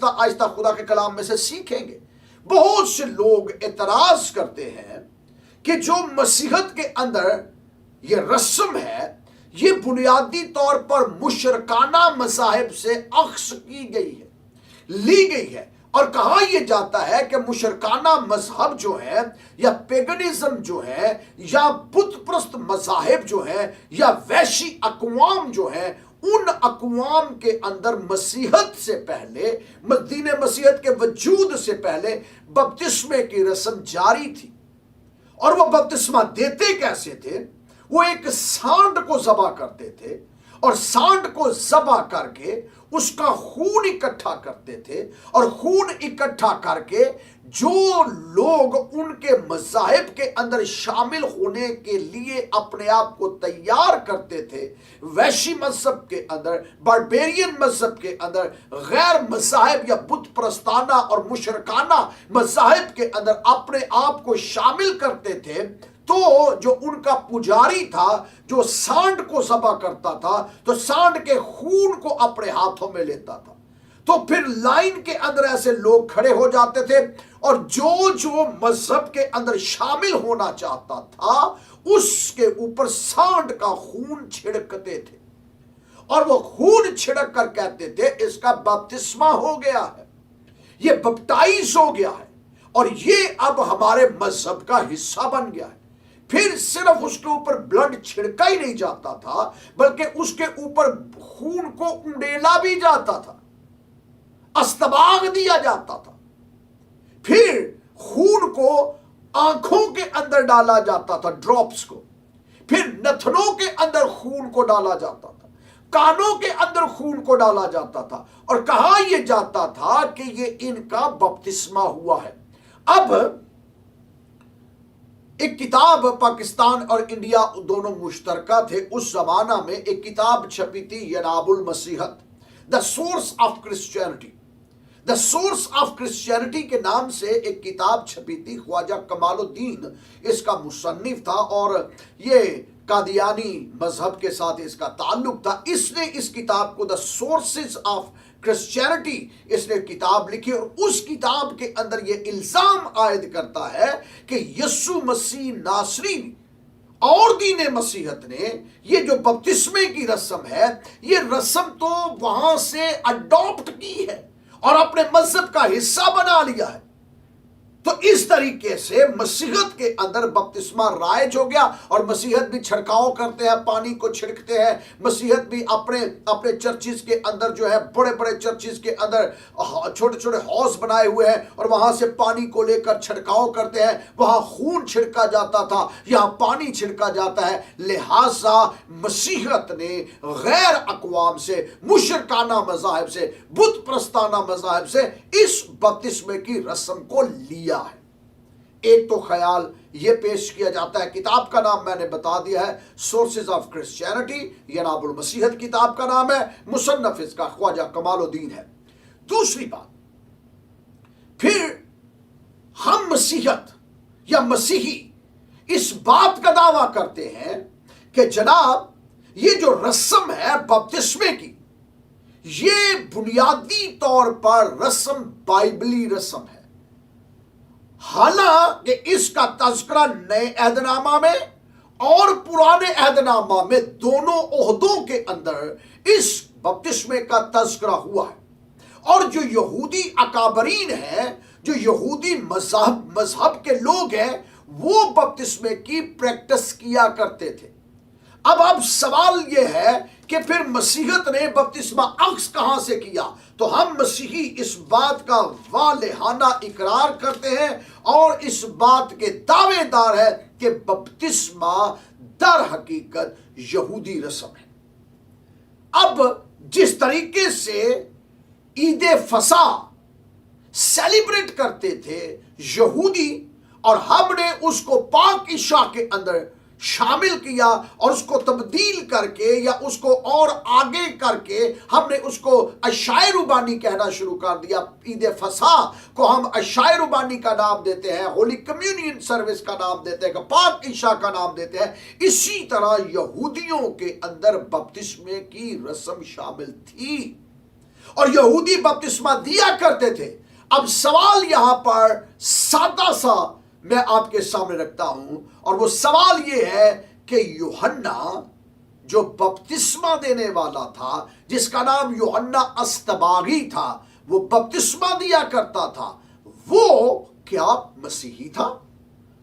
آہستہ آہستہ خدا کے کلام میں سے سیکھیں گے۔ بہت سے لوگ اعتراض کرتے ہیں کہ جو مسیحت کے اندر یہ رسم ہے یہ بنیادی طور پر مشرکانہ مذاہب سے اخذ کی گئی ہے، لی گئی ہے، اور کہا یہ جاتا ہے کہ مشرکانہ مذہب جو ہے یا پیگنزم جو ہے یا بت پرست مذاہب جو ہیں یا ویشی اقوام جو ہیں، ان اقوام کے اندر مسیحت سے پہلے، دین مسیحت کے وجود سے پہلے بپتسمے کی رسم جاری تھی۔ اور وہ بپتسمہ دیتے کیسے تھے؟ وہ ایک سانڈ کو ذبح کرتے تھے اور سانڈ کو ذبح کر کے اس کا خون اکٹھا کرتے تھے، اور خون اکٹھا کر کے جو لوگ ان کے مذاہب کے اندر شامل ہونے کے لیے اپنے آپ کو تیار کرتے تھے، ویشی مذہب کے اندر، باربیرین مذہب کے اندر، غیر مذاہب یا بت پرستانہ اور مشرکانہ مذاہب کے اندر اپنے آپ کو شامل کرتے تھے، تو جو ان کا پجاری تھا جو سانڈ کو ذبح کرتا تھا تو سانڈ کے خون کو اپنے ہاتھوں میں لیتا تھا، تو پھر لائن کے اندر ایسے لوگ کھڑے ہو جاتے تھے اور جو مذہب کے اندر شامل ہونا چاہتا تھا اس کے اوپر سانڈ کا خون چھڑکتے تھے، اور وہ خون چھڑک کر کہتے تھے اس کا بپتسمہ ہو گیا ہے، یہ بپٹائز ہو گیا ہے، اور یہ اب ہمارے مذہب کا حصہ بن گیا ہے۔ پھر صرف اس کے اوپر بلڈ چھڑکا ہی نہیں جاتا تھا بلکہ اس کے اوپر خون کو انڈیلا بھی جاتا تھا، استباغ دیا جاتا تھا، پھر خون کو آنکھوں کے اندر ڈالا جاتا تھا، ڈراپس کو، پھر نتنوں کے اندر خون کو ڈالا جاتا تھا، کانوں کے اندر خون کو ڈالا جاتا تھا، اور کہا یہ جاتا تھا کہ یہ ان کا بپتسمہ ہوا ہے۔ اب ایک کتاب پاکستان اور انڈیا دونوں مشترکہ تھے، اس زمانہ میں ایک کتاب چھپی تھی یناب المسیحت، the source of Christianity, the source of Christianity کے نام سے ایک کتاب چھپی تھی، خواجہ کمال الدین اس کا مصنف تھا، اور یہ قادیانی مذہب کے ساتھ اس کا تعلق تھا۔ اس نے اس کتاب کو دا سورسز آف کرسچینٹی اس نے کتاب لکھی، اور اس کتاب کے اندر یہ الزام عائد کرتا ہے کہ یسوع مسیح ناصری اور دین مسیحت نے یہ جو بپتسمے کی رسم ہے یہ رسم تو وہاں سے اڈاپٹ کی ہے اور اپنے مذہب کا حصہ بنا لیا ہے۔ تو اس طریقے سے مسیحت کے اندر بپتسمہ رائج ہو گیا، اور مسیحت بھی چھڑکاؤ کرتے ہیں، پانی کو چھڑکتے ہیں، مسیحت بھی اپنے چرچز کے اندر جو ہے بڑے بڑے چرچز کے اندر چھوٹے چھوٹے ہاؤس بنائے ہوئے ہیں اور وہاں سے پانی کو لے کر چھڑکاؤ کرتے ہیں، وہاں خون چھڑکا جاتا تھا، یہاں پانی چھڑکا جاتا ہے۔ لہٰذا مسیحت نے غیر اقوام سے، مشرکانہ مذاہب سے، بت پرستانہ مذاہب سے اس بپتسمے کی رسم کو لیا ہے۔ ایک تو خیال یہ پیش کیا جاتا ہے، کتاب کا نام میں نے بتا دیا ہے، سورسز آف کرسچینٹی، یناب المسیحت کتاب کا نام ہے، مصنف اس کا خواجہ کمال الدین ہے۔ دوسری بات، پھر ہم مسیحت یا مسیحی اس بات کا دعویٰ کرتے ہیں کہ جناب یہ جو رسم ہے بپتسمے کی، یہ بنیادی طور پر رسم بائبلی رسم ہے، حالانکہ اس کا تذکرہ نئے عہد نامہ میں اور پرانے عہد نامہ میں دونوں عہدوں کے اندر اس بپتسمے کا تذکرہ ہوا ہے، اور جو یہودی اکابرین ہیں، جو یہودی مذہب کے لوگ ہیں، وہ بپتسمے کی پریکٹس کیا کرتے تھے۔ اب سوال یہ ہے کہ پھر مسیحت نے بپتسمہ اخذ کہاں سے کیا؟ تو ہم مسیحی اس بات کا والہانہ اقرار کرتے ہیں اور اس بات کے دعوے دار ہے کہ بپتسمہ در حقیقت یہودی رسم ہے۔ اب جس طریقے سے عید فصح سیلیبریٹ کرتے تھے یہودی، اور ہم نے اس کو پاک عشاء کے اندر شامل کیا اور اس کو تبدیل کر کے یا اس کو اور آگے کر کے ہم نے اس کو عشاء ربانی کہنا شروع کر دیا۔ عید فصح کو ہم عشاء ربانی کا نام دیتے ہیں، ہولی کمیونین سروس کا نام دیتے ہیں، پاک عشاء کا نام دیتے ہیں۔ اسی طرح یہودیوں کے اندر بپتسمے کی رسم شامل تھی، اور یہودی بپتسمہ دیا کرتے تھے۔ اب سوال یہاں پر سادہ سا میں آپ کے سامنے رکھتا ہوں، اور وہ سوال یہ ہے کہ یوحنا جو بپتسمہ دینے والا تھا، جس کا نام یوحنا اصطباغی تھا، وہ بپتسمہ دیا کرتا تھا، وہ کیا مسیحی تھا؟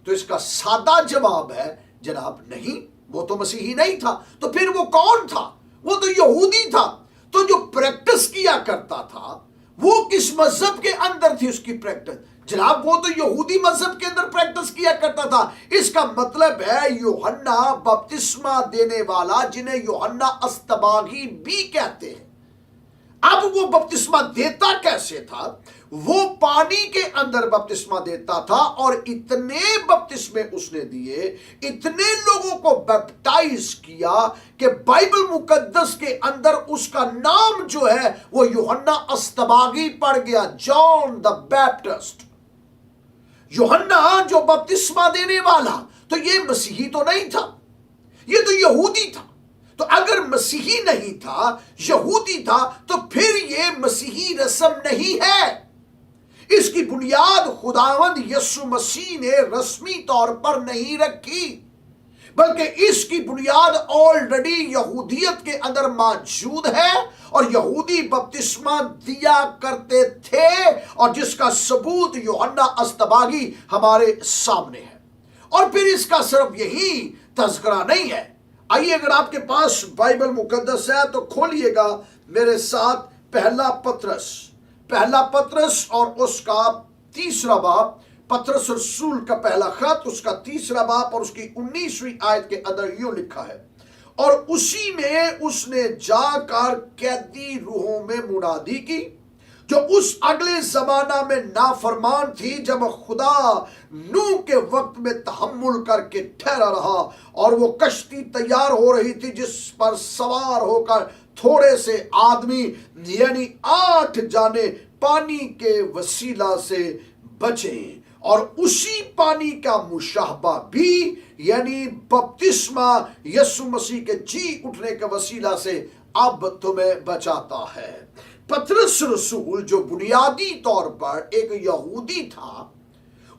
تو اس کا سادہ جواب ہے جناب نہیں، وہ تو مسیحی نہیں تھا۔ تو پھر وہ کون تھا؟ وہ تو یہودی تھا۔ تو جو پریکٹس کیا کرتا تھا وہ کس مذہب کے اندر تھی اس کی پریکٹس؟ جناب وہ تو یہودی مذہب کے اندر پریکٹس کیا کرتا تھا۔ اس کا مطلب ہے یوحنا بپتسمہ دینے والا، جنہیں یوحنا اصطباغی بھی کہتے ہیں، اب وہ بپتسمہ دیتا کیسے تھا؟ وہ پانی کے اندر بپتسمہ دیتا تھا، اور اتنے بپتسمے اس نے دیے، اتنے لوگوں کو بیپٹائز کیا کہ بائبل مقدس کے اندر اس کا نام جو ہے وہ یوحنا اصطباغی پڑ گیا، جان دا بیپٹسٹ۔ یوحنا جو بپتسمہ دینے والا، تو یہ مسیحی تو نہیں تھا، یہ تو یہودی تھا۔ تو اگر مسیحی نہیں تھا، یہودی تھا، تو پھر یہ مسیحی رسم نہیں ہے۔ اس کی بنیاد خداوند یسوع مسیح نے رسمی طور پر نہیں رکھی، بلکہ اس کی بنیاد آلریڈی یہودیت کے اندر موجود ہے، اور یہودی بپتسمہ دیا کرتے تھے، اور جس کا ثبوت یوحنا اصطباغی ہمارے سامنے ہے۔ اور پھر اس کا صرف یہی تذکرہ نہیں ہے۔ آئیے اگر آپ کے پاس بائبل مقدس ہے تو کھولیے گا میرے ساتھ پہلا پطرس اور اس کا تیسرا باب، پطرس رسول کا پہلا خط، اس کا تیسرا باب اور اس کی 19ویں آیت کے اندر یوں لکھا ہے، اور اسی میں اس نے جا کر قیدی روحوں میں منادی کی جو اس اگلے زمانہ میں نافرمان تھی، جب خدا نوح کے وقت میں تحمل کر کے ٹھہرا رہا، اور وہ کشتی تیار ہو رہی تھی جس پر سوار ہو کر تھوڑے سے آدمی یعنی 8 جانے پانی کے وسیلہ سے بچیں، اور اسی پانی کا مشابہ بھی یعنی بپتسمہ یسوع مسیح کے جی اٹھنے کے وسیلہ سے اب تمہیں بچاتا ہے۔ پطرس رسول جو بنیادی طور پر ایک یہودی تھا،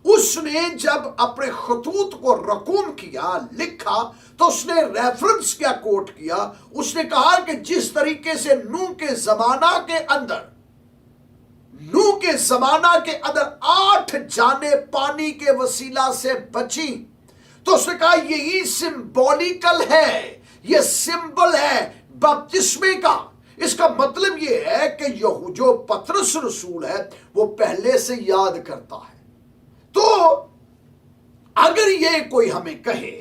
اس نے جب اپنے خطوط کو رقم کیا، لکھا، تو اس نے ریفرنس کیا کوٹ کیا؟ اس نے کہا کہ جس طریقے سے نوح کے زمانہ کے اندر 8 جانیں پانی کے وسیلہ سے بچی، تو اس نے کہا یہی سمبولیکل ہے، یہ سمبل ہے بپتسمے کا۔ اس کا مطلب یہ ہے کہ جو پطرس رسول ہے وہ پہلے سے یاد کرتا ہے۔ تو اگر یہ کوئی ہمیں کہے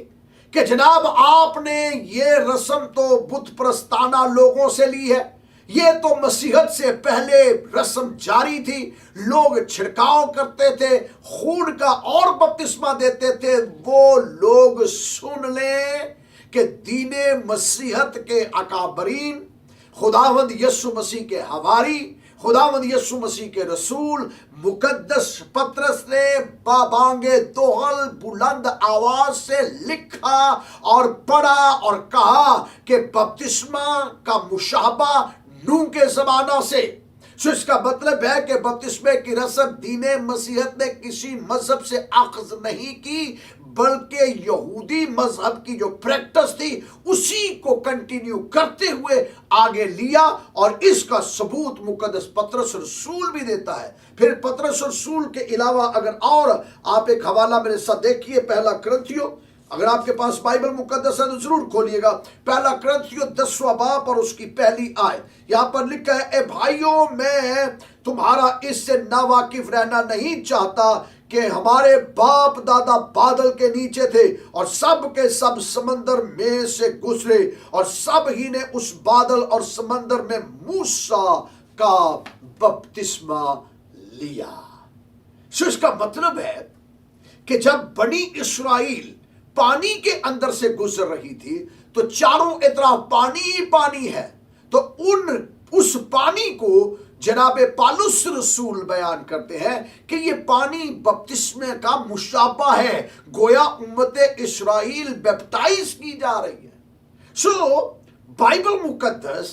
کہ جناب آپ نے یہ رسم تو بت پرستانہ لوگوں سے لی ہے، یہ تو مسیحت سے پہلے رسم جاری تھی، لوگ چھڑکاؤ کرتے تھے خون کا اور بپتسمہ دیتے تھے، وہ لوگ سن لیں کہ دین مسیحت کے اکابرین، خداوند یسوع مسیح کے حواری، خداوند یسوع مسیح کے رسول مقدس پطرس نے بابانگ دوہل بلند آواز سے لکھا اور پڑھا اور کہا کہ بپتسمہ کا مشابہ نوح کے زمانہ سے۔ سو اس کا مطلب ہے کہ بپتسمے کی رسم دین مسیحت نے کسی مذہب سے اخذ نہیں کی، بلکہ یہودی مذہب کی جو پریکٹس تھی اسی کو کنٹینیو کرتے ہوئے آگے لیا، اور اس کا ثبوت مقدس پطرس رسول بھی دیتا ہے۔ پھر پطرس رسول کے علاوہ اگر اور آپ ایک حوالہ میرے ساتھ دیکھیے، پہلا کرنتھیوں، اگر آپ کے پاس بائبل مقدس ہے تو ضرور کھولیے گا، پہلا کرنتھیوں 10واں باب اور اس کی پہلی آیت۔ یہاں پر لکھا ہے، اے بھائیوں میں تمہارا اس سے ناواقف رہنا نہیں چاہتا کہ ہمارے باپ دادا بادل کے نیچے تھے، اور سب کے سب سمندر میں سے گزرے، اور سب ہی نے اس بادل اور سمندر میں موسیٰ کا بپتسمہ لیا۔ سو اس کا مطلب ہے کہ جب بنی اسرائیل پانی کے اندر سے گزر رہی تھی تو چاروں اطراف پانی ہی پانی ہے، تو اس پانی کو جناب پالوس رسول بیان کرتے ہیں کہ یہ پانی بپتسمے کا مشابہ ہے، گویا امت اسرائیل بیپٹائز کی جا رہی ہے۔ سو بائبل مقدس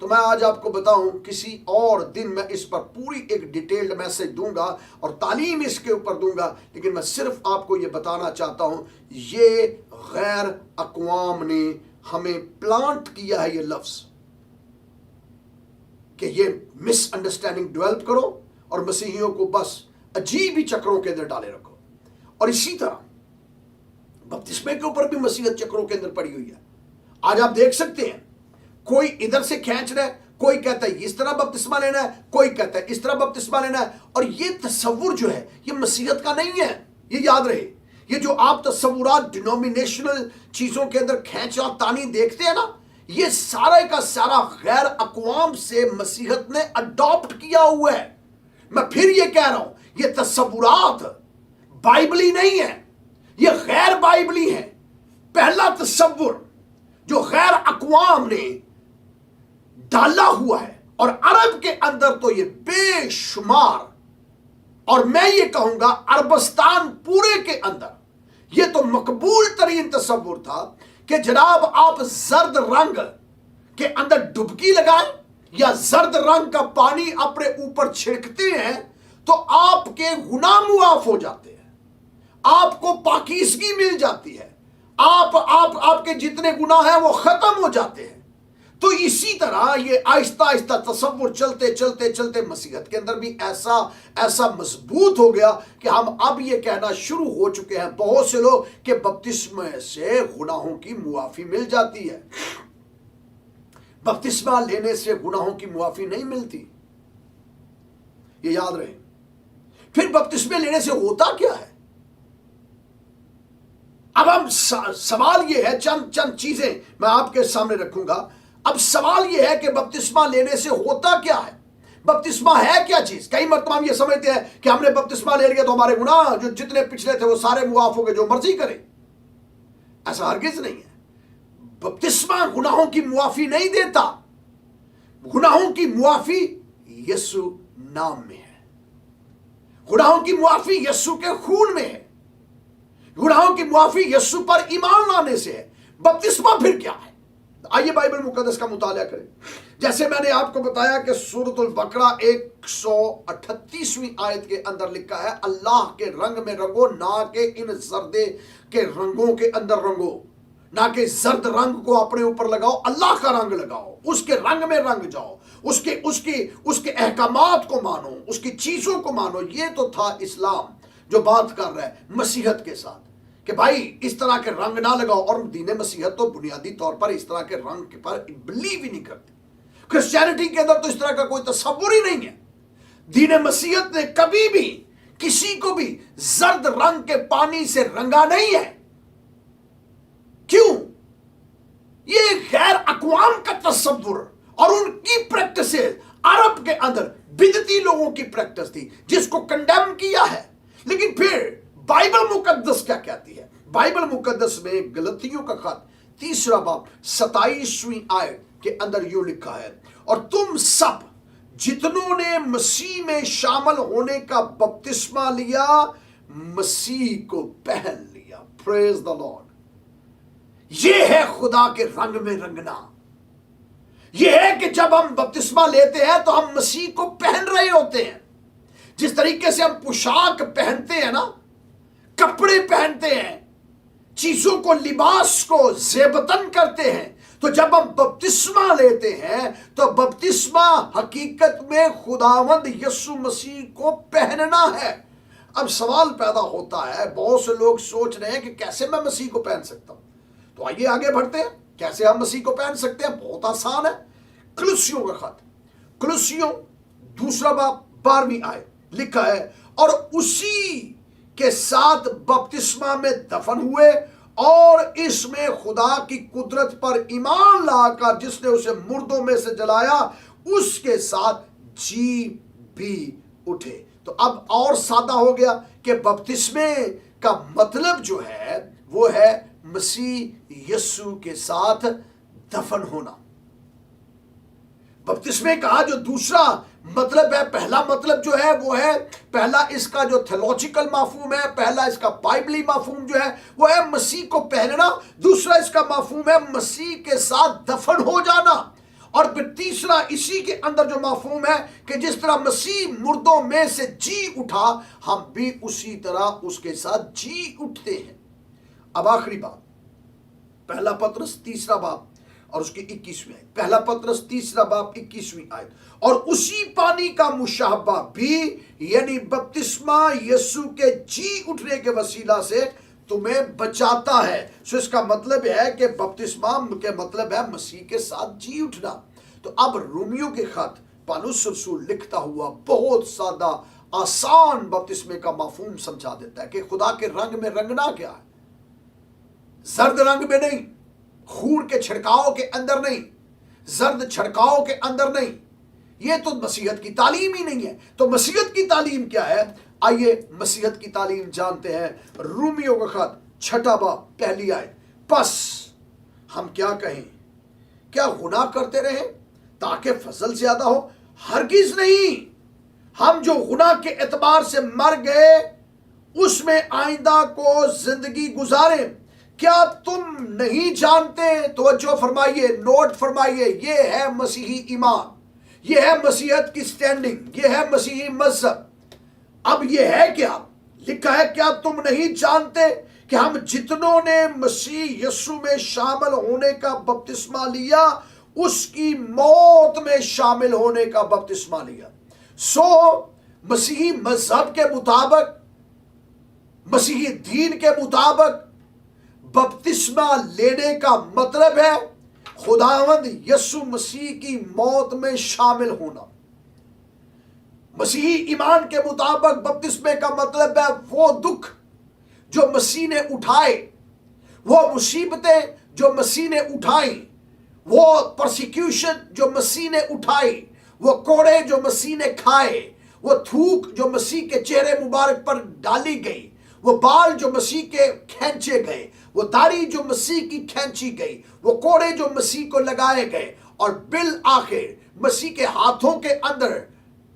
تو میں آج آپ کو بتاؤں، کسی اور دن میں اس پر پوری ایک ڈیٹیلڈ میسج دوں گا اور تعلیم اس کے اوپر دوں گا، لیکن میں صرف آپ کو یہ بتانا چاہتا ہوں، یہ غیر اقوام نے ہمیں پلانٹ کیا ہے یہ لفظ کہ یہ مس انڈرسٹینڈنگ ڈیولپ کرو اور مسیحیوں کو بس عجیب ہی چکروں کے اندر ڈالے رکھو. اور اسی طرح بپتسمے کے اوپر بھی مسیحیت چکروں کے اندر پڑی ہوئی ہے. آج آپ دیکھ سکتے ہیں، کوئی ادھر سے کھینچ رہا ہے، کوئی کہتا ہے اس طرح بپتسمہ لینا ہے، کوئی کہتا ہے اس طرح بپتسمہ لینا ہے. اور یہ تصور جو ہے یہ مسیحیت کا نہیں ہے، یہ یاد رہے. یہ جو آپ تصورات ڈینومینیشنل چیزوں کے اندر کھینچ اور تانی دیکھتے ہیں نا، یہ سارا کا سارا غیر اقوام سے مسیحیت نے اڈاپٹ کیا ہوا ہے. میں پھر یہ کہہ رہا ہوں، یہ تصورات بائبلی نہیں ہے، یہ غیر بائبلی ہے. پہلا تصور جو غیر اقوام نے ڈالا ہوا ہے، اور عرب کے اندر تو یہ بے شمار، اور میں یہ کہوں گا عربستان پورے کے اندر یہ تو مقبول ترین تصور تھا کہ جناب آپ زرد رنگ کے اندر ڈبکی لگائیں یا زرد رنگ کا پانی اپنے اوپر چھڑکتے ہیں تو آپ کے گناہ معاف ہو جاتے ہیں، آپ کو پاکیزگی مل جاتی ہے، آپ کے جتنے گناہ ہیں وہ ختم ہو جاتے ہیں. تو اسی طرح یہ آہستہ آہستہ تصور چلتے چلتے چلتے مسیحیت کے اندر بھی ایسا مضبوط ہو گیا کہ ہم اب یہ کہنا شروع ہو چکے ہیں بہت سے لوگ کہ بپتسمے سے گناہوں کی معافی مل جاتی ہے. بپتسمہ لینے سے گناہوں کی معافی نہیں ملتی، یہ یاد رہے. پھر بپتسمے لینے سے ہوتا کیا ہے؟ اب ہم سوال یہ ہے، چند چیزیں میں آپ کے سامنے رکھوں گا. اب سوال یہ ہے کہ بپتسمہ لینے سے ہوتا کیا ہے؟ بپتسمہ ہے کیا چیز؟ کئی مرتبہ ہم یہ سمجھتے ہیں کہ ہم نے بپتسمہ لے لیا تو ہمارے گناہ جو جتنے پچھلے تھے وہ سارے معاف ہو گئے، جو مرضی کرے. ایسا ہرگز نہیں ہے. بپتسمہ گناہوں کی معافی نہیں دیتا. گناہوں کی معافی یسوع نام میں ہے، گناہوں کی معافی یسوع کے خون میں ہے، گناہوں کی معافی یسوع پر ایمان لانے سے ہے. بپتسمہ پھر کیا ہے؟ آئیے بائبل مقدس کا مطالعہ کریں. جیسے میں نے آپ کو بتایا کہ سورۃ البقرہ 138ویں آیت کے اندر لکھا ہے، اللہ کے رنگ میں رنگو، نہ کہ ان زردے کے رنگوں کے اندر رنگو. نہ کہ زرد رنگ کو اپنے اوپر لگاؤ، اللہ کا رنگ لگاؤ، اس کے رنگ میں رنگ جاؤ، اس کے احکامات کو مانو، اس کی چیزوں کو مانو. یہ تو تھا اسلام جو بات کر رہا ہے مسیحیت کے ساتھ کہ بھائی اس طرح کے رنگ نہ لگاؤ. اور دین مسیحیت تو بنیادی طور پر اس طرح کے رنگ پر بلیو ہی نہیں کرتی. کرسچینٹی کے اندر تو اس طرح کا کوئی تصور ہی نہیں ہے. دین مسیحیت نے کبھی بھی کسی کو بھی زرد رنگ کے پانی سے رنگا نہیں ہے. کیوں؟ یہ غیر اقوام کا تصور اور ان کی پریکٹسز عرب کے اندر بدعتی لوگوں کی پریکٹس تھی جس کو کنڈیم کیا ہے. لیکن پھر بائبل مقدس کیا کہتی ہے؟ بائبل مقدس میں گلتیوں کا خط 3 باب 27ویں آیت کے اندر یوں لکھا ہے، اور تم سب جتنوں نے مسیح میں شامل ہونے کا بپتسمہ لیا مسیح کو پہن لیا. پریز دی لارڈ. یہ ہے خدا کے رنگ میں رنگنا. یہ ہے کہ جب ہم بپتسمہ لیتے ہیں تو ہم مسیح کو پہن رہے ہوتے ہیں. جس طریقے سے ہم پوشاک پہنتے ہیں نا، کپڑے پہنتے ہیں، چیزوں کو، لباس کو زیبتن کرتے ہیں، تو جب ہم بپتسمہ لیتے ہیں تو بپتسمہ حقیقت میں خداوند یسوع مسیح کو پہننا ہے. اب سوال پیدا ہوتا ہے، بہت سے لوگ سوچ رہے ہیں کہ کیسے میں مسیح کو پہن سکتا ہوں. تو آئیے آگے بڑھتے ہیں. کیسے ہم مسیح کو پہن سکتے ہیں؟ بہت آسان ہے. کلوسیوں کا خط، کلوسیوں 2 باب 12ویں آیت لکھا ہے، اور اسی کے ساتھ بپتسمہ میں دفن ہوئے اور اس میں خدا کی قدرت پر ایمان لا کر جس نے اسے مردوں میں سے جلایا اس کے ساتھ جی بھی اٹھے. تو اب اور سادہ ہو گیا کہ بپتسمے کا مطلب جو ہے وہ ہے مسیح یسوع کے ساتھ دفن ہونا. بپتسمے کا جو دوسرا مطلب ہے، پہلا مطلب جو ہے وہ ہے، پہلا اس کا جو تھیولوجیکل مفہوم ہے، پہلا اس کا بائبلی مفہوم جو ہے وہ ہے مسیح کو پہننا. دوسرا اس کا مفہوم ہے مسیح کے ساتھ دفن ہو جانا. اور پھر تیسرا اسی کے اندر جو مفہوم ہے کہ جس طرح مسیح مردوں میں سے جی اٹھا، ہم بھی اسی طرح اس کے ساتھ جی اٹھتے ہیں۔ اب آخری بات، پہلا پطرس تیسرا باب اور اس کی 21ویں آیت، پہلا پطرس تیسرا باب 21ویں آیت، اور اسی پانی کا مشابہ بھی یعنی بپتسمہ یسوع کے جی اٹھنے کے وسیلہ سے تمہیں بچاتا ہے۔ سو اس کا مطلب ہے کہ بپتسمہ کے مطلب ہے مسیح کے ساتھ جی اٹھنا۔ تو اب رومیو کے خط پالوس رسول لکھتا ہوا بہت سادہ آسان بپتسمے کا مفہوم سمجھا دیتا ہے کہ خدا کے رنگ میں رنگنا کیا ہے۔ زرد رنگ میں نہیں، خون کے چھڑکاؤ کے اندر نہیں، زرد چھڑکاؤ کے اندر نہیں، یہ تو مسیحت کی تعلیم ہی نہیں ہے۔ تو مسیحت کی تعلیم کیا ہے؟ آئیے مسیحت کی تعلیم جانتے ہیں۔ رومیو کا خط 6 باب پہلی آیت، پس ہم کیا کہیں؟ کیا گناہ کرتے رہیں تاکہ فضل زیادہ ہو؟ ہرگز نہیں، ہم جو گناہ کے اعتبار سے مر گئے اس میں آئندہ کو زندگی گزاریں۔ کیا تم نہیں جانتے؟ توجہ فرمائیے، نوٹ فرمائیے، یہ ہے مسیحی ایمان، یہ ہے مسیحت کی سٹینڈنگ، یہ ہے مسیحی مذہب۔ اب یہ ہے کیا لکھا ہے، کیا تم نہیں جانتے کہ ہم جتنوں نے مسیح یسوع میں شامل ہونے کا بپتسمہ لیا اس کی موت میں شامل ہونے کا بپتسمہ لیا۔ سو مسیحی مذہب کے مطابق، مسیحی دین کے مطابق بپتسمہ لینے کا مطلب ہے خداوند یسوع مسیح کی موت میں شامل ہونا۔ مسیحی ایمان کے مطابق بپتسمے کا مطلب ہے وہ دکھ جو مسیح نے اٹھائے، وہ مصیبتیں جو مسیح نے اٹھائیں، وہ پرسیکیوشن جو مسیح نے اٹھائی، وہ کوڑے جو مسیح نے کھائے، وہ تھوک جو مسیح کے چہرے مبارک پر ڈالی گئی، وہ بال جو مسیح کے کھینچے گئے، وہ داڑھی جو مسیح کی کھینچی گئی، وہ کوڑے جو مسیح کو لگائے گئے، اور بالآخر مسیح کے ہاتھوں کے اندر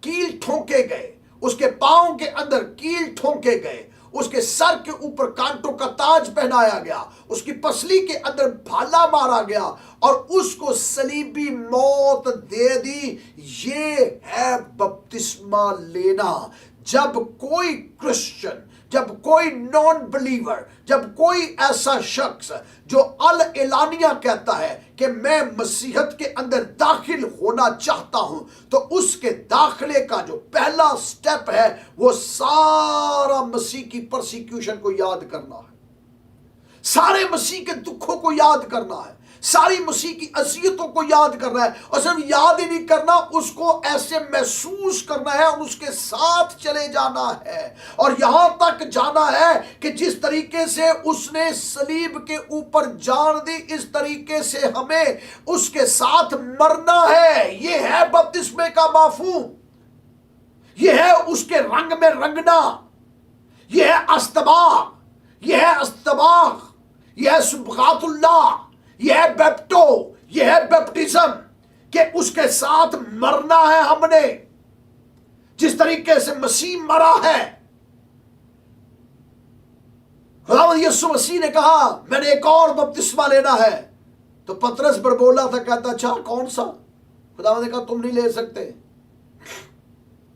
کیل ٹھونکے گئے، اس کے پاؤں کے اندر کیل ٹھونکے گئے، اس کے سر کے اوپر کانٹوں کا تاج پہنایا گیا، اس کی پسلی کے اندر بھالا مارا گیا اور اس کو صلیبی موت دے دی۔ یہ ہے بپتسمہ لینا۔ جب کوئی کرسچن، جب کوئی نان بلیور، جب کوئی ایسا شخص جو اعلانیہ کہتا ہے کہ میں مسیحت کے اندر داخل ہونا چاہتا ہوں، تو اس کے داخلے کا جو پہلا سٹیپ ہے وہ سارا مسیح کی پرسیکیوشن کو یاد کرنا ہے، سارے مسیح کے دکھوں کو یاد کرنا ہے، ساری مسیح کی اذیتوں کو یاد کرنا ہے، اور صرف یاد ہی نہیں کرنا، اس کو ایسے محسوس کرنا ہے اور اس کے ساتھ چلے جانا ہے، اور یہاں تک جانا ہے کہ جس طریقے سے اس نے صلیب کے اوپر جان دی اس طریقے سے ہمیں اس کے ساتھ مرنا ہے۔ یہ ہے بپتسمے کا مفہوم، یہ ہے اس کے رنگ میں رنگنا، یہ ہے استباغ، یہ ہے استباغ، یہ ہے سبغات اللہ، یہ ہے بیپٹو، یہ ہے بیپٹزم، کہ اس کے ساتھ مرنا ہے ہم نے جس طریقے سے مسیح مرا ہے۔ خداوند یسوع مسیح نے کہا میں نے ایک اور بپتسمہ لینا ہے، تو پطرس بڑبولا تھا، کہتا اچھا کون سا؟ خداوند نے کہا تم نہیں لے سکتے،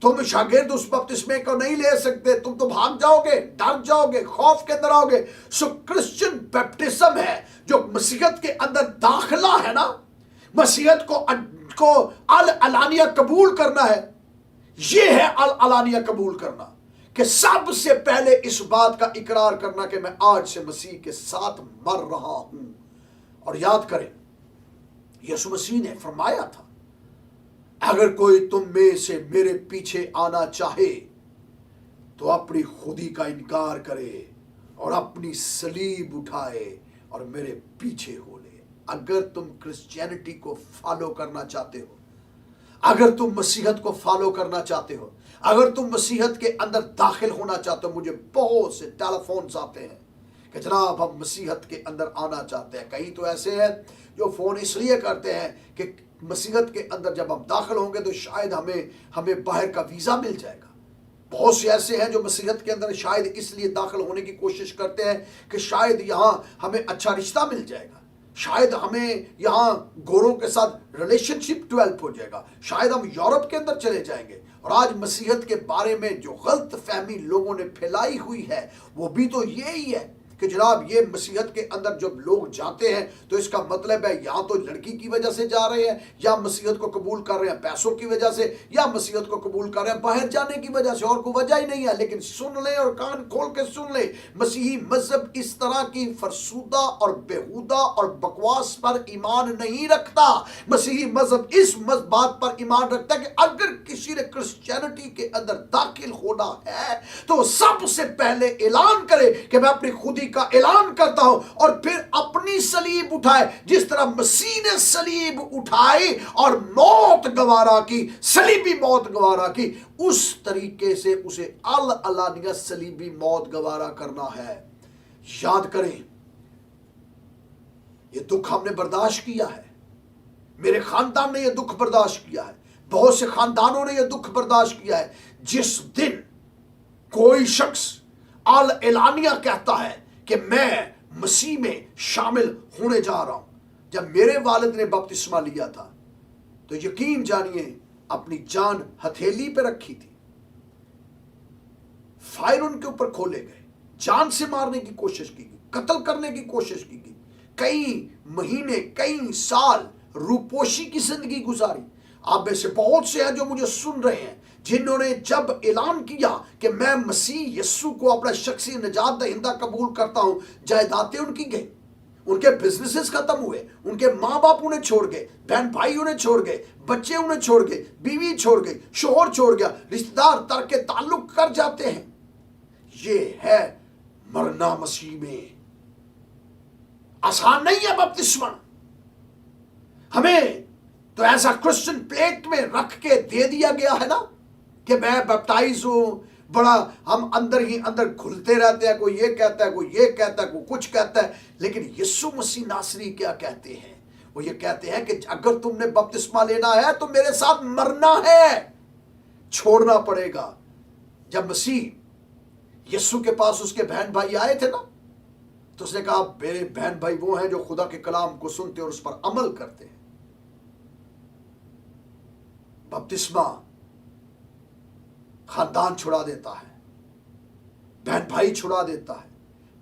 تم شاگرد اس بپتسمے کو نہیں لے سکتے، تم تو بھاگ جاؤ گے، ڈر جاؤ گے، خوف کے اندر آؤ گے۔ سو کرسچن بیپٹزم ہے جو مسیحت کے اندر داخلہ ہے نا، مسیحت کو علانیہ قبول کرنا ہے، یہ ہے علانیہ قبول کرنا، کہ سب سے پہلے اس بات کا اقرار کرنا کہ میں آج سے مسیح کے ساتھ مر رہا ہوں۔ اور یاد کریں یسوع مسیح نے فرمایا تھا اگر کوئی تم میں سے میرے پیچھے آنا چاہے تو اپنی خودی کا انکار کرے اور اپنی صلیب اٹھائے اور میرے پیچھے ہو لے۔ اگر تم کرسچینٹی کو فالو کرنا چاہتے ہو، اگر تم مسیحت کو فالو کرنا چاہتے ہو، اگر تم مسیحت کے اندر داخل ہونا چاہتے ہو، مجھے بہت سے ٹیلی فونز آتے ہیں کہ جناب ہم مسیحت کے اندر آنا چاہتے ہیں۔ کئی تو ایسے ہیں جو فون اس لیے کرتے ہیں کہ مسیحت کے اندر جب ہم داخل ہوں گے تو شاید ہمیں باہر کا ویزا مل جائے گا۔ بہت سے ایسے ہیں جو مسیحت کے اندر شاید اس لیے داخل ہونے کی کوشش کرتے ہیں کہ شاید یہاں ہمیں اچھا رشتہ مل جائے گا، شاید ہمیں یہاں گوروں کے ساتھ ریلیشن شپ ڈیولپ ہو جائے گا، شاید ہم یورپ کے اندر چلے جائیں گے۔ اور آج مسیحیت کے بارے میں جو غلط فہمی لوگوں نے پھیلائی ہوئی ہے وہ بھی تو یہی ہے کہ جناب یہ مسیحیت کے اندر جب لوگ جاتے ہیں تو اس کا مطلب ہے یا تو لڑکی کی وجہ سے جا رہے ہیں، یا مسیحیت کو قبول کر رہے ہیں پیسوں کی وجہ سے، یا مسیحیت کو قبول کر رہے ہیں باہر جانے کی وجہ سے، اور کوئی وجہ ہی نہیں ہے۔ لیکن سن لیں اور کان کھول کے سن لیں، مسیحی مذہب اس طرح کی فرسودہ اور بیہودہ اور بکواس پر ایمان نہیں رکھتا۔ مسیحی مذہب اس بات پر ایمان رکھتا ہے کہ اگر کسی نے کرسچینٹی کے اندر داخل ہونا ہے تو سب سے پہلے اعلان کرے کہ میں اپنی خودی کا اعلان کرتا ہوں، اور پھر اپنی صلیب اٹھائے جس طرح مسیح نے صلیب اٹھائی اور موت گوارا کی، صلیبی موت گوارا کی، اس طریقے سے اسے العلانیہ صلیبی موت گوارا کرنا ہے۔ یاد کریں یہ دکھ ہم نے برداشت کیا ہے، میرے خاندان نے یہ دکھ برداشت کیا ہے، بہت سے خاندانوں نے یہ دکھ برداشت کیا ہے۔ جس دن کوئی شخص اعلانیہ کہتا ہے کہ میں مسیح میں شامل ہونے جا رہا ہوں، جب میرے والد نے بپتسمہ لیا تھا تو یقین جانیے اپنی جان ہتھیلی پہ رکھی تھی، فائر ان کے اوپر کھولے گئے، جان سے مارنے کی کوشش کی گئی، قتل کرنے کی کوشش کی گئی، کئی مہینے کئی سال روپوشی کی زندگی گزاری۔ آپ میں سے بہت سے ہیں جو مجھے سن رہے ہیں جنہوں نے جب اعلان کیا کہ میں مسیح یسوع کو اپنا شخصی نجات دہندہ قبول کرتا ہوں، جائیدادیں ان کی گئی، ان کے بزنسز ختم ہوئے، ان کے ماں باپ انہیں چھوڑ گئے، بہن بھائی انہیں چھوڑ گئے، بچے انہیں چھوڑ گئے، بیوی چھوڑ گئی، شوہر چھوڑ گیا، رشتہ دار ترک تعلق کر جاتے ہیں۔ یہ ہے مرنا مسیح میں۔ آسان نہیں ہے بپتسمہ، ہمیں تو ایسا کرسچن پلیٹ میں رکھ کے دے دیا گیا ہے نا کہ میں بیپٹائز ہوں، بڑا ہم اندر ہی اندر گھلتے رہتے ہیں، کوئی یہ کہتا ہے، کوئی یہ کہتا ہے، کوئی کچھ کہتا ہے۔ لیکن یسوع مسیح ناصری کیا کہتے ہیں؟ وہ یہ کہتے ہیں کہ اگر تم نے بپتسمہ لینا ہے تو میرے ساتھ مرنا ہے، چھوڑنا پڑے گا۔ جب مسیح یسوع کے پاس اس کے بہن بھائی آئے تھے نا تو اس نے کہا میرے بہن بھائی وہ ہیں جو خدا کے کلام کو سنتے اور اس پر عمل کرتے ہیں۔ بپتسمہ خاندان چھڑا دیتا ہے، بہن بھائی چھڑا دیتا ہے،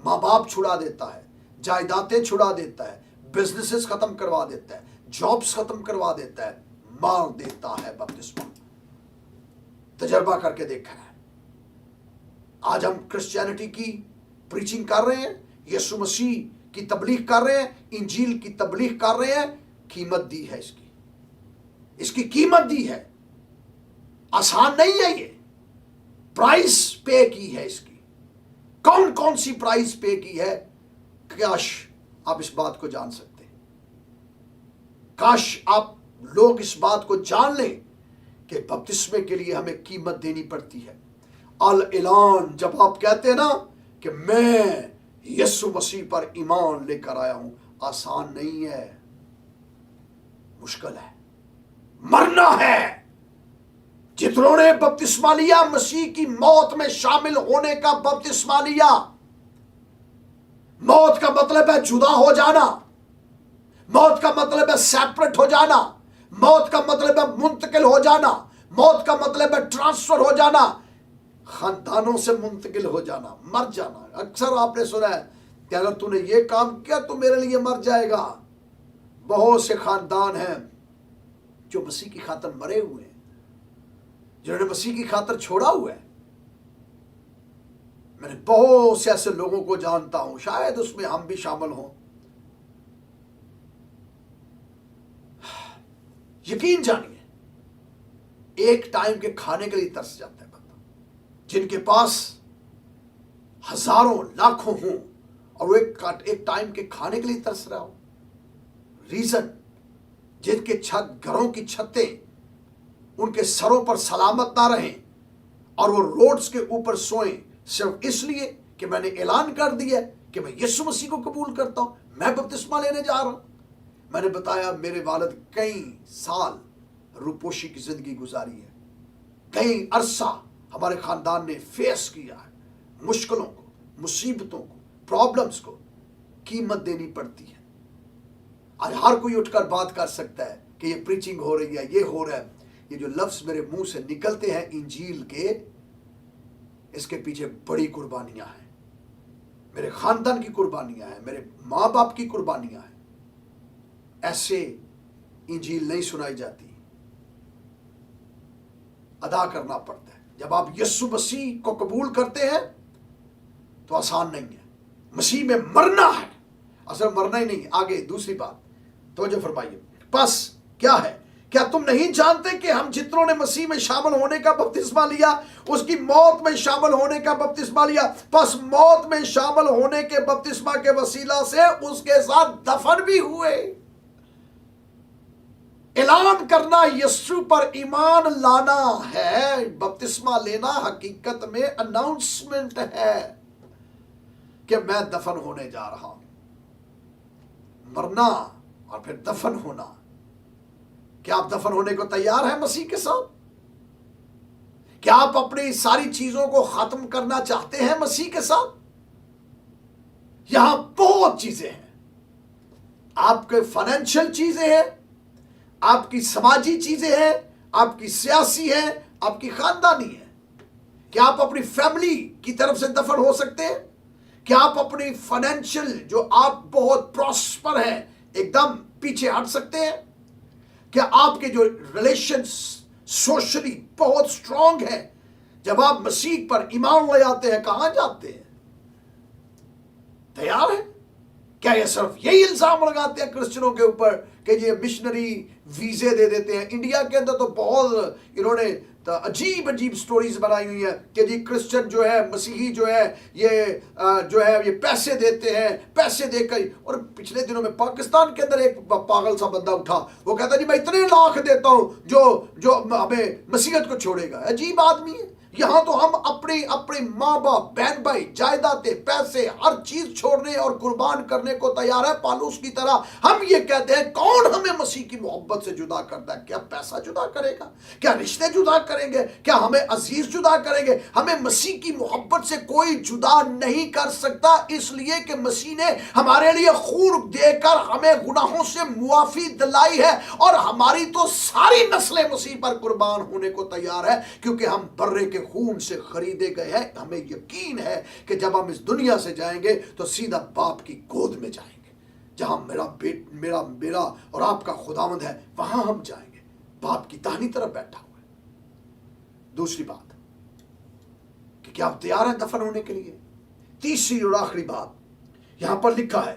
ماں باپ چھڑا دیتا ہے، جائیدادیں چھڑا دیتا ہے، بزنسز ختم کروا دیتا ہے، جابز ختم کروا دیتا ہے، مار دیتا ہے بپتسمہ۔ تجربہ کر کے دیکھا ہے۔ آج ہم کرسچینٹی کی پریچنگ کر رہے ہیں، یسوع مسیح کی تبلیغ کر رہے ہیں، انجیل کی تبلیغ کر رہے ہیں، قیمت دی ہے اس کی قیمت دی ہے۔ آسان نہیں ہے، یہ پرائز پے کی ہے اس کی۔ کون کون سی پرائز پے کی ہے؟ کاش آپ اس بات کو جان سکتے ہیں، کاش آپ لوگ اس بات کو جان لیں کہ بپتسمے کے لیے ہمیں قیمت دینی پڑتی ہے۔ اعلان جب آپ کہتے ہیں نا کہ میں یسوع مسیح پر ایمان لے کر آیا ہوں، آسان نہیں ہے، مشکل ہے، مرنا ہے۔ جتنوں نے بپتسمہ لیا، مسیح کی موت میں شامل ہونے کا بپتسمہ لیا۔ موت کا مطلب ہے جدا ہو جانا، موت کا مطلب ہے سیپریٹ ہو جانا، موت کا مطلب ہے منتقل ہو جانا، موت کا مطلب ہے ٹرانسفر ہو جانا، خاندانوں سے منتقل ہو جانا، مر جانا۔ اکثر آپ نے سنا ہے کہ اگر تو نے یہ کام کیا تو میرے لیے مر جائے گا۔ بہت سے خاندان ہیں جو مسیح کی خاطر مرے ہوئے ہیں، جنہوں نے مسیح کی خاطر چھوڑا ہوا ہے۔ میں نے بہت سے ایسے لوگوں کو جانتا ہوں، شاید اس میں ہم بھی شامل ہوں۔ یقین جانیے ایک ٹائم کے کھانے کے لیے ترس جاتا ہے بندہ، جن کے پاس ہزاروں لاکھوں ہوں اور وہ ایک ٹائم کے کھانے کے لیے ترس رہا ہو۔ ریزن، جن کے گھروں کی چھتیں ان کے سروں پر سلامت نہ رہیں اور وہ روڈز کے اوپر سوئیں، صرف اس لیے کہ میں نے اعلان کر دیا کہ میں یسوع مسیح کو قبول کرتا ہوں، میں بپتسمہ لینے جا رہا ہوں۔ میں نے بتایا میرے والد کئی سال روپوشی کی زندگی گزاری ہے، کئی عرصہ ہمارے خاندان نے فیس کیا ہے، مشکلوں کو، مصیبتوں کو، پرابلمز کو۔ قیمت دینی پڑتی ہے، آج ہر کوئی اٹھ کر بات کر سکتا ہے کہ یہ پریچنگ ہو رہی ہے، یہ ہو رہا ہے. یہ جو لفظ میرے منہ سے نکلتے ہیں انجیل کے، اس کے پیچھے بڑی قربانیاں ہیں. میرے خاندان کی قربانیاں ہیں، میرے ماں باپ کی قربانیاں ہیں. ایسے انجیل نہیں سنائی جاتی، ادا کرنا پڑتا ہے. جب آپ یسوع مسیح کو قبول کرتے ہیں تو آسان نہیں ہے. مسیح میں مرنا ہے، اصل مرنا ہی نہیں. آگے دوسری بات توجہ فرمائیے. پس کیا ہے؟ کیا تم نہیں جانتے کہ ہم جتنوں نے مسیح میں شامل ہونے کا بپتسمہ لیا، اس کی موت میں شامل ہونے کا بپتسمہ لیا، پس موت میں شامل ہونے کے بپتسمہ کے وسیلہ سے اس کے ساتھ دفن بھی ہوئے. اعلان کرنا یسوع پر ایمان لانا ہے. بپتسمہ لینا حقیقت میں اناؤنسمنٹ ہے کہ میں دفن ہونے جا رہا ہوں. مرنا اور پھر دفن ہونا. کیا آپ دفن ہونے کو تیار ہیں مسیح کے ساتھ؟ کیا آپ اپنی ساری چیزوں کو ختم کرنا چاہتے ہیں مسیح کے ساتھ؟ یہاں بہت چیزیں ہیں. آپ کے فائنینشل چیزیں ہیں، آپ کی سماجی چیزیں ہیں، آپ کی سیاسی ہیں، آپ کی خاندانی ہیں. کیا آپ اپنی فیملی کی طرف سے دفن ہو سکتے ہیں؟ کیا آپ اپنی فائنینشل جو آپ بہت پراسپر ہیں ایک دم پیچھے ہٹ سکتے ہیں؟ کیا آپ کے جو ریلیشنز سوشلی بہت سٹرونگ ہیں، جب آپ مسیح پر ایمان لے آتے ہیں کہاں جاتے ہیں؟ تیار ہیں؟ کیا یہ صرف یہی الزام لگاتے ہیں کرسچنوں کے اوپر کہ یہ مشنری ویزے دے دیتے ہیں؟ انڈیا کے اندر تو بہت انہوں نے عجیب عجیب سٹوریز بنائی ہوئی ہیں کہ جی کرسچن جو ہے، مسیحی جو ہے، یہ پیسے دیتے ہیں، پیسے دے کر. اور پچھلے دنوں میں پاکستان کے اندر ایک پاگل سا بندہ اٹھا، وہ کہتا جی میں اتنے لاکھ دیتا ہوں جو ہمیں مسیحیت کو چھوڑے گا. عجیب آدمی ہے. یہاں تو ہم اپنے ماں باپ، بہن بھائی، جائیدادیں، پیسے، ہر چیز چھوڑنے اور قربان کرنے کو تیار ہے. پالوس کی طرح ہم یہ کہتے ہیں کون ہمیں مسیح کی محبت سے جدا کرتا ہے؟ کیا پیسہ جدا کرے گا؟ کیا رشتے جدا کریں گے؟ کیا ہمیں عزیز جدا کریں گے؟ ہمیں مسیح کی محبت سے کوئی جدا نہیں کر سکتا، اس لیے کہ مسیح نے ہمارے لیے خون دے کر ہمیں گناہوں سے معافی دلائی ہے، اور ہماری تو ساری نسلیں مسیح پر قربان ہونے کو تیار ہے، کیونکہ ہم برے کے خون سے خریدے گئے ہیں. ہمیں یقین ہے کہ جب ہم اس دنیا سے جائیں گے تو سیدھا باپ کی گود میں جائیں گے. جہاں میرا اور آپ کا خداوند ہے وہاں ہم جائیں گے. باپ کی داہنی طرف بیٹھا ہوا ہے. دوسری بات کہ کیا آپ تیار ہیں دفن ہونے کے لیے؟ تیسری اور آخری بات یہاں پر لکھا ہے،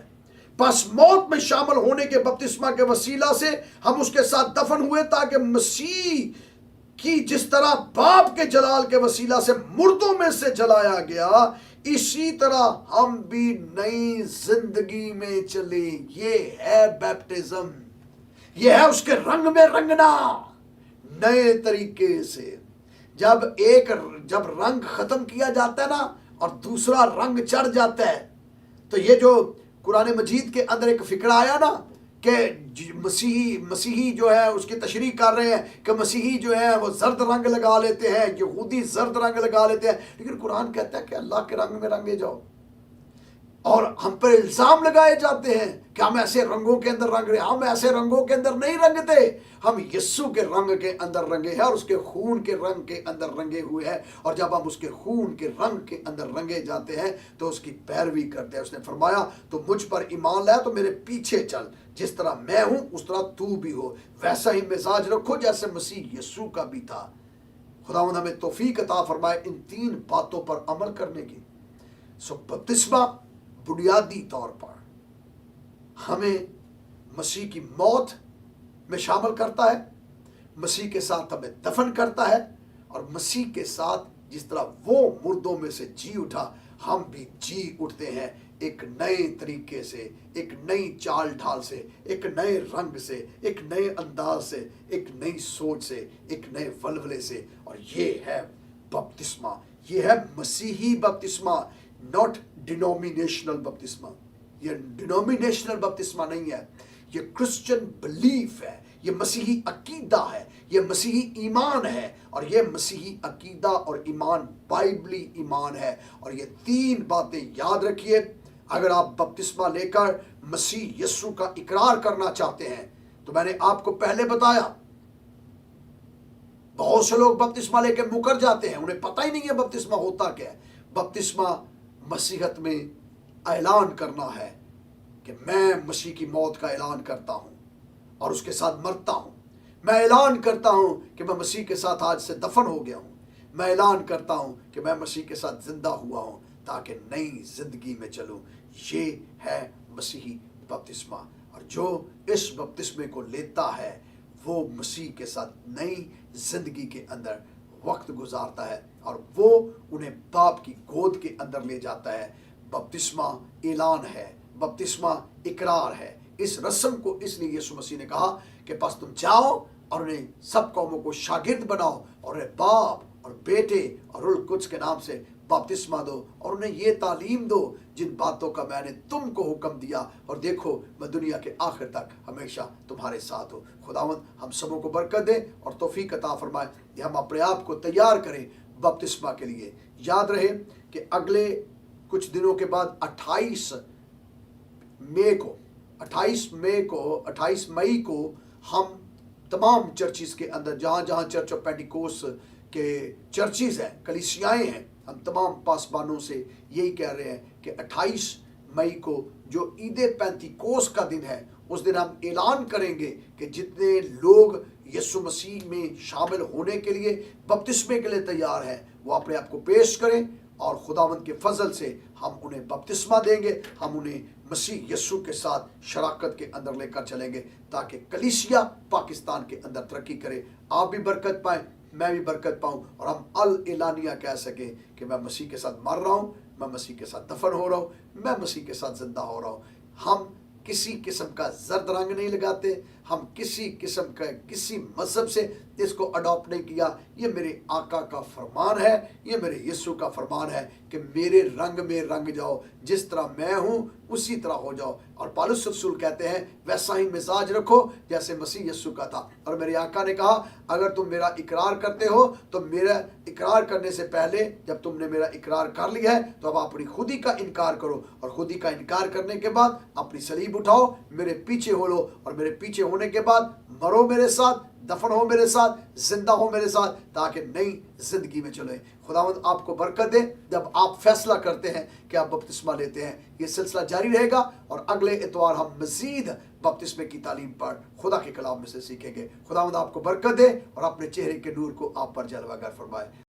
پس موت میں شامل ہونے کے بپتسمہ کے وسیلہ سے ہم اس کے ساتھ دفن ہوئے، تاکہ مسیح کی جس طرح باپ کے جلال کے وسیلہ سے مردوں میں سے جلایا گیا، اسی طرح ہم بھی نئی زندگی میں چلے. یہ ہے بیپٹزم، یہ ہے اس کے رنگ میں رنگنا نئے طریقے سے. جب رنگ ختم کیا جاتا ہے نا اور دوسرا رنگ چڑھ جاتا ہے، تو یہ جو قرآن مجید کے اندر ایک فکرہ آیا نا کہ مسیحی جو ہے اس کی تشریح کر رہے ہیں کہ مسیحی جو ہے وہ زرد رنگ لگا لیتے ہیں، یہودی زرد رنگ لگا لیتے ہیں، لیکن قرآن کہتا ہے کہ اللہ کے رنگ میں رنگے جاؤ. اور ہم پر الزام لگائے جاتے ہیں کہ ہم ایسے رنگوں کے اندر رنگ رہے. ہم ایسے رنگوں کے اندر نہیں رنگتے، ہم یسوع کے رنگ کے اندر رنگے ہیں اور اس کے خون کے رنگ کے اندر رنگے ہوئے ہیں. اور جب ہم اس کے خون کے رنگ کے اندر رنگے جاتے ہیں تو اس کی پیروی کرتے ہیں. اس نے فرمایا تو مجھ پر ایمان لایا تو میرے پیچھے چل، جس طرح میں ہوں اس طرح تو بھی ہو، ویسا ہی مزاج رکھو جیسے مسیح یسوع کا بھی تھا. خداوند ہمیں توفیق عطا فرمائے ان تین باتوں پر عمل کرنے کی. بپتسمہ بنیادی طور پر ہمیں مسیح کی موت میں شامل کرتا ہے، مسیح کے ساتھ ہمیں دفن کرتا ہے، اور مسیح کے ساتھ جس طرح وہ مردوں میں سے جی اٹھا ہم بھی جی اٹھتے ہیں، ایک نئے طریقے سے، ایک نئی چال ڈھال سے، ایک نئے رنگ سے، ایک نئے انداز سے، ایک نئی سوچ سے، ایک نئے ولولے سے. اور یہ ہے بپتسمہ، یہ ہے مسیحی بپتسمہ، ناٹ ڈینومینیشنل بپتسمہ. یہ ڈینومینیشنل بپتسمہ نہیں ہے، یہ کرسچن بلیف ہے، یہ مسیحی عقیدہ ہے، یہ مسیحی ایمان ہے. اور یہ مسیحی عقیدہ اور ایمان بائبلی ایمان ہے. اور یہ تین باتیں یاد رکھیے، اگر آپ بپتسمہ لے کر مسیح یسوع کا اقرار کرنا چاہتے ہیں تو میں نے آپ کو پہلے بتایا بہت سے لوگ بپتسمہ لے کے مکر جاتے ہیں، انہیں پتہ ہی نہیں ہے بپتسمہ ہوتا کیا ہے۔ بپتسمہ مسیحیت میں اعلان کرنا ہے کہ میں مسیح کی موت کا اعلان کرتا ہوں اور اس کے ساتھ مرتا ہوں۔ میں اعلان کرتا ہوں کہ میں مسیح کے ساتھ آج سے دفن ہو گیا ہوں۔ میں اعلان کرتا ہوں کہ میں مسیح کے ساتھ زندہ ہوا ہوں تاکہ نئی زندگی میں چلوں۔ یہ ہے مسیحی بپتسمہ، اور جو اس بپتسمے کو لیتا ہے وہ مسیح کے ساتھ نئی زندگی کے اندر وقت گزارتا ہے اور وہ انہیں باپ کی گود کے اندر لے جاتا ہے۔ بپتسمہ اعلان ہے، بپتسمہ اقرار ہے۔ اس رسم کو اس لیے یسوع مسیح نے کہا کہ پس تم جاؤ اور انہیں سب قوموں کو شاگرد بناؤ اور انہیں باپ اور بیٹے اور روح القدس کے نام سے بپتسمہ دو اور انہیں یہ تعلیم دو جن باتوں کا میں نے تم کو حکم دیا، اور دیکھو میں دنیا کے آخر تک ہمیشہ تمہارے ساتھ ہوں۔ خداوند ہم سبوں کو برکت دے اور توفیق عطا فرمائے کہ ہم اپنے آپ کو تیار کریں بپتسمہ کے لیے۔ یاد رہے کہ اگلے کچھ دنوں کے بعد 28 مئی کو ہم تمام چرچز کے اندر جہاں جہاں چرچ آف پینٹیکوس کے چرچز ہیں، کلیسیائیں ہیں، ہم تمام پاسبانوں سے یہی کہہ رہے ہیں کہ 28 مئی کو جو عید پینتیکوس کا دن ہے اس دن ہم اعلان کریں گے کہ جتنے لوگ یسوع مسیح میں شامل ہونے کے لیے بپتسمے کے لیے تیار ہیں وہ اپنے آپ کو پیش کریں، اور خداوند کے فضل سے ہم انہیں بپتسمہ دیں گے، ہم انہیں مسیح یسوع کے ساتھ شراکت کے اندر لے کر چلیں گے تاکہ کلیسیا پاکستان کے اندر ترقی کرے، آپ بھی برکت پائیں، میں بھی برکت پاؤں، اور ہم الاعلانیہ کہہ سکیں کہ میں مسیح کے ساتھ مر رہا ہوں، میں مسیح کے ساتھ دفن ہو رہا ہوں، میں مسیح کے ساتھ زندہ ہو رہا ہوں۔ ہم کسی قسم کا زرد رنگ نہیں لگاتے، ہم کسی قسم کا کسی مذہب سے اس کو اڈاپٹ نہیں کیا۔ یہ میرے آقا کا فرمان ہے، یہ میرے یسوع کا فرمان ہے کہ میرے رنگ میں رنگ جاؤ، جس طرح میں ہوں اسی طرح ہو جاؤ، اور پالوس رسول کہتے ہیں ویسا ہی مزاج رکھو جیسے مسیح یسوع کا تھا۔ اور میرے آقا نے کہا اگر تم میرا اقرار کرتے ہو تو میرا اقرار کرنے سے پہلے جب تم نے میرا اقرار کر لیا ہے تو اب اپنی خودی کا انکار کرو، اور خودی کا انکار کرنے کے بعد اپنی صلیب اٹھاؤ، میرے پیچھے ہو لو، اور میرے پیچھے ہونے کے بعد مرو میرے ساتھ، دفن ہو میرے ساتھ، زندہ ہو میرے ساتھ، تاکہ نئی زندگی میں چلیں۔ خداوند آپ کو برکت دے جب آپ فیصلہ کرتے ہیں کہ آپ بپتسمہ لیتے ہیں۔ یہ سلسلہ جاری رہے گا اور اگلے اتوار ہم مزید بپتسمے کی تعلیم پر خدا کے کلام میں سے سیکھیں گے۔ خداوند آپ کو برکت دے اور اپنے چہرے کے نور کو آپ پر جلوہ گر فرمائے۔